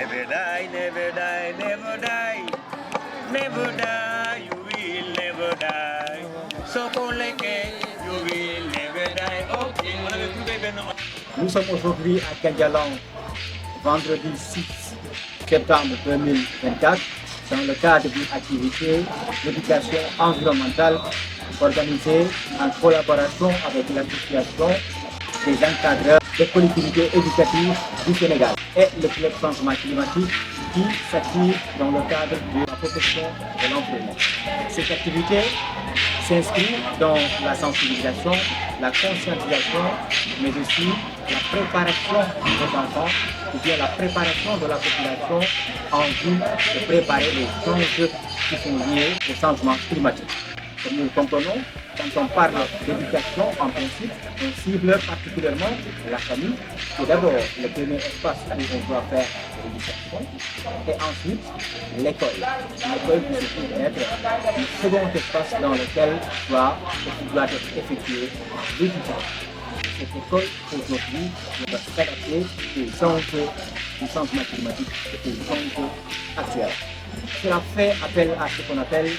never die, never die, never die, never die, you will never die. So Koleke, you will never die. Ok, on avait trouvé Ben. Nous sommes aujourd'hui à Kandialang, vendredi 6 septembre 2024, dans le cadre d'une activité d'éducation environnementale organisée en collaboration avec l'association des encadreurs des collectivités éducatives du Sénégal et le club changement climatique qui s'active dans le cadre de la protection de l'environnement. Cette activité s'inscrit dans la sensibilisation, la conscientisation, mais aussi la préparation des enfants ou bien la préparation de la population en vue de préparer les enjeux qui sont liés au changement climatique. Comme nous le comprenons, quand on parle d'éducation, en principe, on cible particulièrement la famille. C'est d'abord le premier espace où on doit faire l'éducation, et ensuite l'école. L'école qui se trouve être le second espace dans lequel doit être effectuée l'éducation. Cette école, aujourd'hui, doit s'adapter aux enjeux du changement climatique et aux enjeux actuels. Cela fait appel à ce qu'on appelle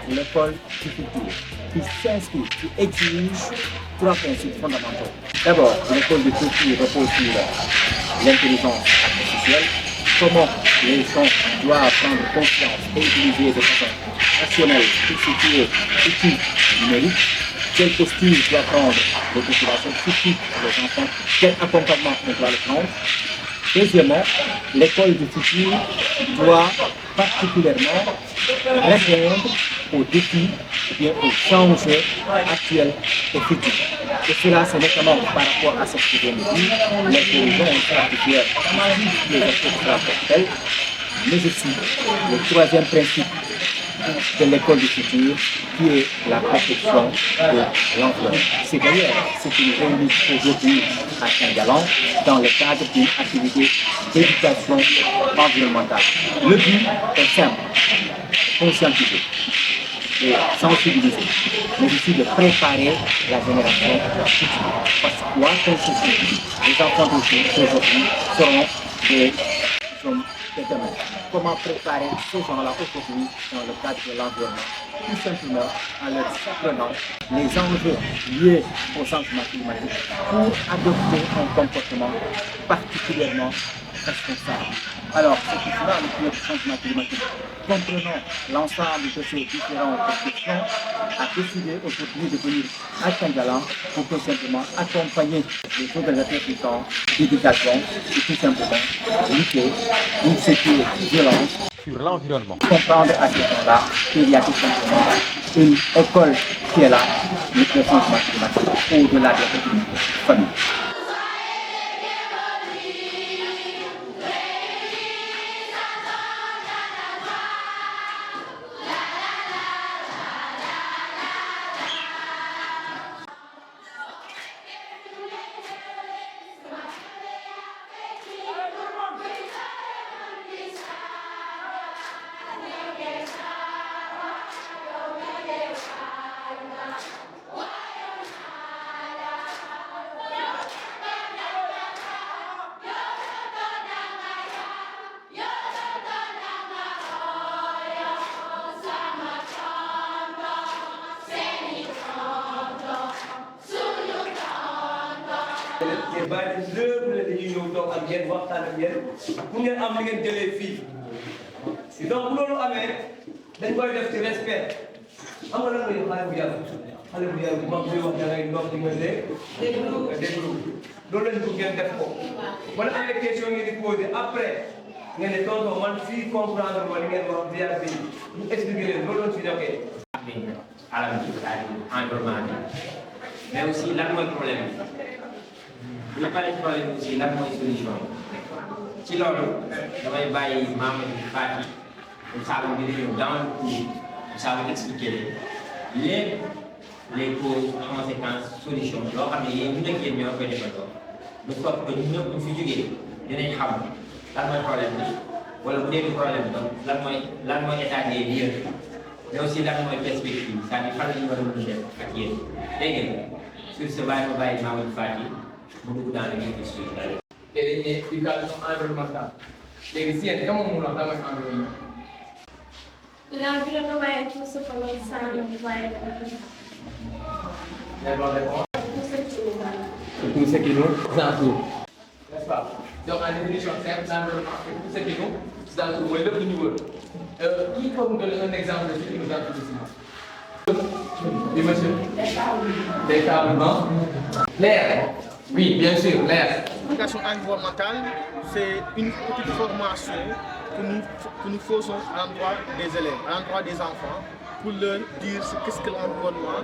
l'école du futur, qui s'inscrit, qui exige trois principes fondamentaux. D'abord, l'école du futur repose sur l'intelligence artificielle, comment les gens doivent prendre conscience et utiliser de façon rationnelle tout ce qui est outil numérique, quelle posture doit prendre les populations, surtout les enfants, quel accompagnement on doit le prendre. Deuxièmement, l'école du futur doit particulièrement répondre aux défis et bien aux enjeux actuels et futurs. Et cela, c'est notamment par rapport à ce que je viens de dire, l'intelligence artificielle, les aspects transversaux, mais aussi le troisième principe de l'école du futur, qui est la protection de l'environnement. C'est d'ailleurs ce qui nous réunit aujourd'hui à Kandialang dans le cadre d'une activité d'éducation environnementale. Le but est simple, conscientiser et sensibiliser, mais aussi de préparer la génération future. Parce que quoi qu'on se dise, les enfants d'aujourd'hui seront des hommes de demain. Comment préparer ces gens-là aujourd'hui dans le cadre de l'environnement? Tout simplement en leur apprenant les enjeux liés au changement climatique pour adopter un comportement particulièrement responsable. Alors, ce qui sera le plus du changement climatique, comprenons l'ensemble de ces différentes questions, a décidé aujourd'hui de venir à Kandialang pour tout simplement accompagner les organisateurs du temps d'éducation et tout simplement lutter contre ce qui est violence sur l'environnement. Comprendre à ce moment-là qu'il y a tout simplement une école qui est là, le changement climatique, au-delà des familles. ngeen bàyyi leen lépp ne dañuy ñëw toog ak yéen waxtaan ak yéen pour ngeen am li ngeen jëlee fii donc bu loolu amee dañ koy def ci respect xam nga lan mooy xale bu yàgg bu mag buy wax da ngay ndox di nga déglu loolu lañ bëgg ngeen def ko wala amee question ngeen di posé après ngeen ne tonton man fii comprendre ma li ngeen wax via bi ñu expliqué leen loolu lañ fi joxee. alam bi environnement bi mais aussi lan mooy problème bi bu ñu paree problème bi aussi lan mooy solution bi ci loolu damay bàyyi Mamadou Fati comme ça mu ngi ñëw dans le cours comme ça mu expliquer leen les causes conséquences solutions loo xam ne yéen ñu nekk yéen ñoo koy defandoo de sorte que ñun ñëpp ñu fi jógee dinañ xam lan mooy problème bi wala bu dee problème bi donc lan mooy état des lieux mais aussi lan mooy perspective c'est-à-dire fan la ñu war a mën a def ak yéen dégg ngeen sur ce bàyyi ma bàyyi Mamadou Fati mu dugg dans le vif du sujet. et éducation environnementale léegi si yéen comment mu wax lan mooy environnement. L'environnement est tout ce que l'on sent, on voit et Les bonnes réponses. tout ce qui nous va. Tout ce qui nous entoure. N'est-ce pas? Donc en définition simple, l'environnement est tout ce qui nous entoure mooy lépp lu ñu wër. Qui peut nous donner un exemple de ce qui nous entoure ici? Oui, monsieur. Des câblements. L'air. Oui, bien sûr, l'air. L'éducation environnementale, c'est une petite formation que nous faisons à l'endroit des élèves, à l'endroit des enfants, pour leur dire qu'est-ce que l'environnement,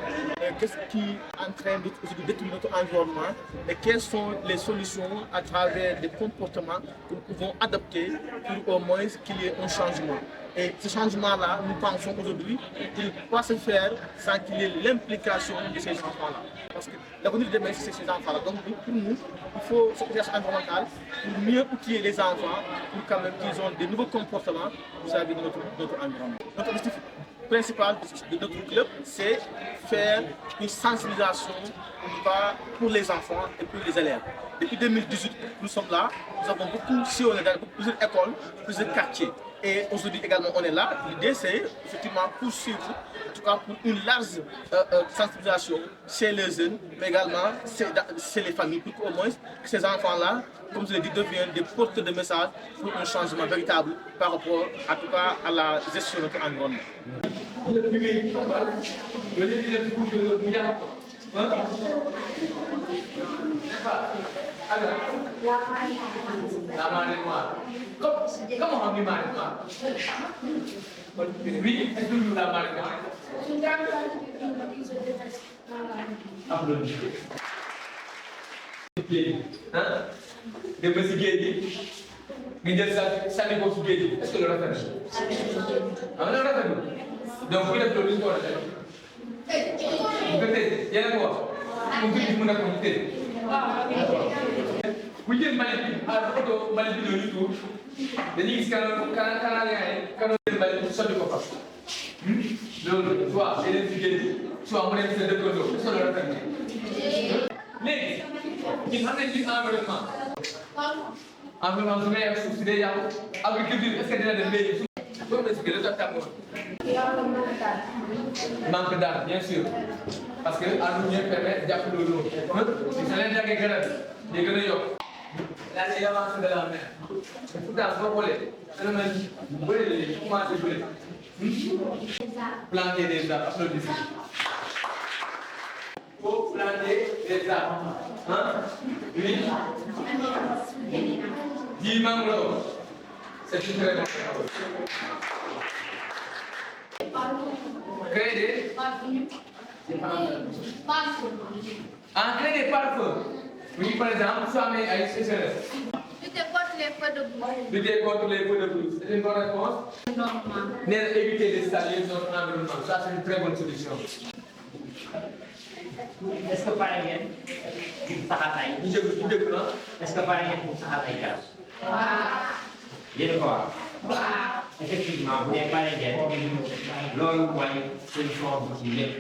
qu'est-ce qui entraîne de détruire notre environnement et quelles sont les solutions à travers des comportements que nous pouvons adopter pour au moins qu'il y ait un changement. Et ce changement-là, nous pensons aujourd'hui qu'il ne peut pas se faire sans qu'il y ait l'implication de ces enfants-là. Parce que l'avenir de demain, c'est ces enfants-là. Donc pour nous, il faut cette éducation environnementale pour mieux outiller les enfants, pour quand même qu'ils aient de nouveaux comportements vis-à-vis de notre environnement. Notre objectif principal de notre club, c'est faire une sensibilisation pour les enfants et pour les élèves. Depuis 2018, nous sommes là, nous avons beaucoup sillonné dans plusieurs écoles, plusieurs quartiers. Et aujourd'hui également on est là. L'idée c'est effectivement poursuivre, en tout cas pour une large sensibilisation chez les jeunes, mais également chez les familles, pour qu'au moins que ces enfants-là, comme je l'ai dit, deviennent des porteurs de messages pour un changement véritable par rapport en tout cas à la gestion de notre environnement. La marée noire. Comment on dit marée noire? Oui, est-ce que nous la marée noire? Applaudissez. Hein? Des petits guédis. Nga jël sànni ko ci géej gi est-ce que loolu rafet na loolu rafet na donc bu def loolu ñu ko war a def bu ko tëj yéen a ko wax mu gis mu nekk mu tëj bu jël mbalit bi oto mbalit bi noonu tuur dañuy gis canal jël mbalit bi sotti ko fa loolu soit yeneen ci géej gi soit mu nekk sa dëkkandoo est-ce que loolu rafet na léegi ñun xam nañ ci environnement environnement su ngay suuf si day yàqu agriculture est-ce que dina dem léegi suuf boo ma expliqué le tax tàngoor manque d'arbres bien sûr parce que arbre ñooy permettre jàpp loolu si sa leen jàngee garab day gën a yokk la l'avancée de la mer pourtant boo xoolee phénomène bëri léegi commencé bëri planter des arbres applaudissez faut planter des arbres hein oui 10 mangroves c'est une très bonne chose. Créer des créer des parfums. Oui, par exemple, soit mais à sécheresse. Lutter contre les feux de brousse. Lutter contre les feux de brousse. C'est une bonne réponse. Normal. Éviter de salir notre environnement. Ça, c'est une très bonne solution. Est-ce que pare ngeen pour saxaatay ñu déglu na. est-ce que pare ngeen pour saxaatay garab. yéen a ko wax. effectivement bu dee pare ngeen loolu mooy solution bi ci lépp.